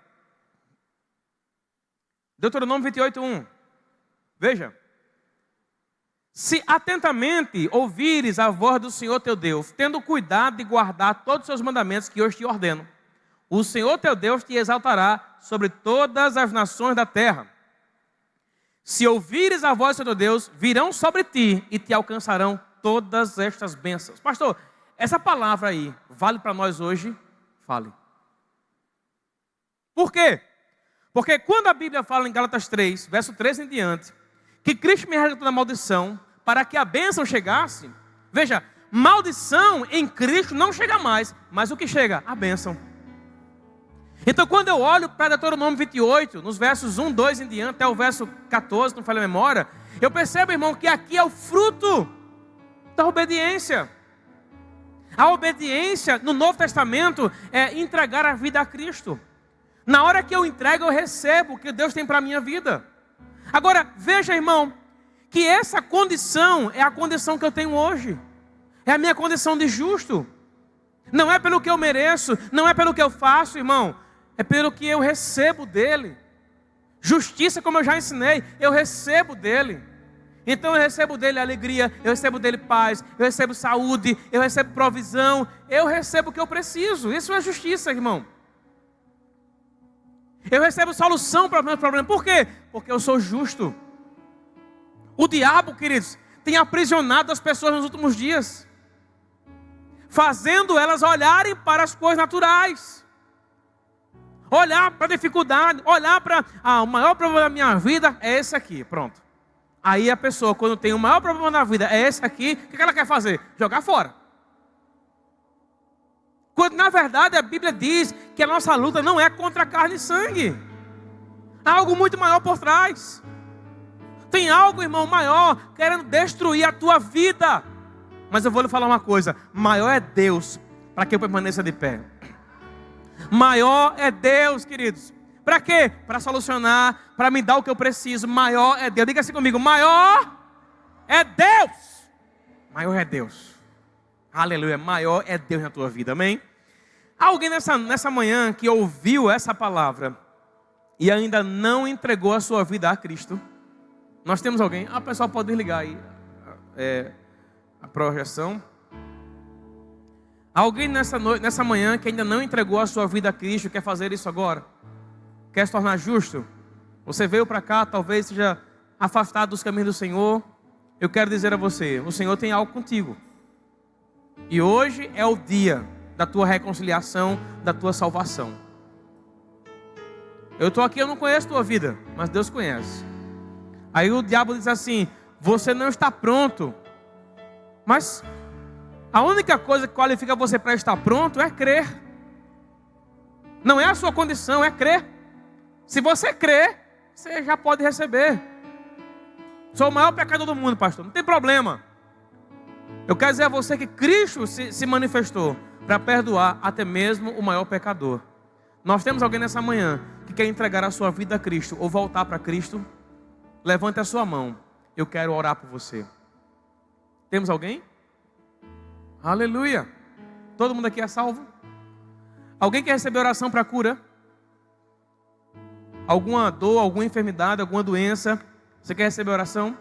Deuteronômio 28, 1. Veja. Se atentamente ouvires a voz do Senhor teu Deus, tendo cuidado de guardar todos os seus mandamentos que hoje te ordeno, o Senhor teu Deus te exaltará sobre todas as nações da terra. Se ouvires a voz do teu Deus, virão sobre ti e te alcançarão todas estas bênçãos. Pastor, essa palavra aí, vale para nós hoje? Fale. Por quê? Porque quando a Bíblia fala em Gálatas 3, verso 13 em diante, que Cristo me resgatou da maldição, para que a bênção chegasse, veja, maldição em Cristo não chega mais, mas o que chega? A bênção. Então quando eu olho para Deuteronômio 28, nos versos 1, 2 em diante, até o verso 14, não falha a memória, eu percebo, irmão, que aqui é o fruto da obediência. A obediência no Novo Testamento é entregar a vida a Cristo. Na hora que eu entrego, eu recebo o que Deus tem para a minha vida. Agora, veja, irmão, que essa condição é a condição que eu tenho hoje. É a minha condição de justo. Não é pelo que eu mereço, não é pelo que eu faço, irmão. É pelo que eu recebo dele. Justiça, como eu já ensinei, eu recebo dele. Então eu recebo dele alegria, eu recebo dele paz, eu recebo saúde, eu recebo provisão, eu recebo o que eu preciso. Isso é justiça, irmão. Eu recebo solução para os meus problemas. Por quê? Porque eu sou justo. O diabo, queridos, tem aprisionado as pessoas nos últimos dias, fazendo elas olharem para as coisas naturais, olhar para a dificuldade, olhar para o maior problema da minha vida é esse aqui, pronto. Aí a pessoa, quando tem o maior problema na vida, é esse aqui, o que ela quer fazer? Jogar fora. Quando na verdade a Bíblia diz que a nossa luta não é contra carne e sangue. Há algo muito maior por trás. Tem algo, irmão, maior, querendo destruir a tua vida. Mas eu vou lhe falar uma coisa: maior é Deus, para que eu permaneça de pé. Maior é Deus, queridos. Para quê? Para solucionar, para me dar o que eu preciso. Maior é Deus. Diga assim comigo: maior é Deus. Maior é Deus. Aleluia. Maior é Deus na tua vida, amém? Alguém nessa manhã que ouviu essa palavra e ainda não entregou a sua vida a Cristo? Nós temos alguém? A pessoa pode desligar aí a projeção. Alguém nessa manhã que ainda não entregou a sua vida a Cristo, quer fazer isso agora? Quer se tornar justo? Você veio para cá, talvez seja afastado dos caminhos do Senhor. Eu quero dizer a você: o Senhor tem algo contigo. E hoje é o dia da tua reconciliação, da tua salvação. Eu estou aqui, eu não conheço a tua vida, mas Deus conhece. Aí o diabo diz assim: você não está pronto. Mas a única coisa que qualifica você para estar pronto é crer. Não é a sua condição, é crer. Se você crer, você já pode receber. Sou o maior pecador do mundo, pastor. Não tem problema. Eu quero dizer a você que Cristo se manifestou para perdoar até mesmo o maior pecador. Nós temos alguém nessa manhã que quer entregar a sua vida a Cristo ou voltar para Cristo. Levante a sua mão. Eu quero orar por você. Temos alguém? Aleluia. Todo mundo aqui é salvo? Alguém quer receber oração para cura? Alguma dor, alguma enfermidade, alguma doença? Você quer receber oração?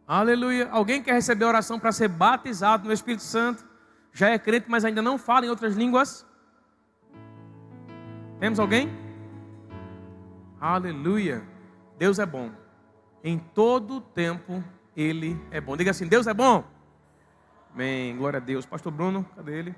Aleluia. Alguém quer receber oração para ser batizado no Espírito Santo? Já é crente, mas ainda não fala em outras línguas? Temos alguém? Aleluia. Deus é bom. Em todo tempo Ele é bom. Diga assim: Deus é bom. Amém. Glória a Deus. Pastor Bruno, cadê ele?